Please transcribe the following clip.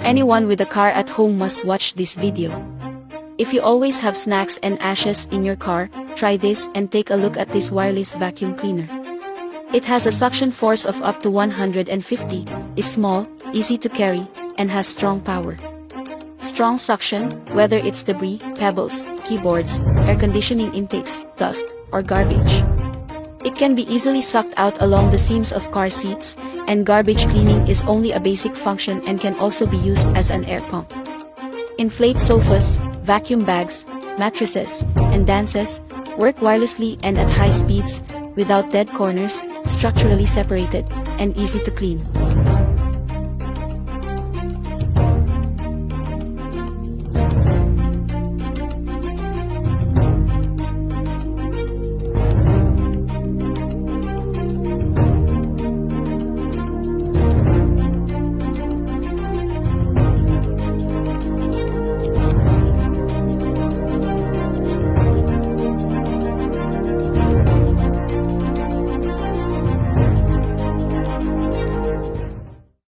Anyone with a car at home must watch this video. If you always have snacks and ashes in your car, try this and take a look at this wireless vacuum cleaner. It has a suction force of up to 150, is small, easy to carry, and has strong power. Strong suction, whether it's debris, pebbles, keyboards, air conditioning intakes, dust, or garbage. It can be easily sucked out along the seams of car seats, and garbage cleaning is only a basic function and can also be used as an air pump. Inflate sofas, vacuum bags, mattresses, and dances, work wirelessly and at high speeds, without dead corners, structurally separated, and easy to clean.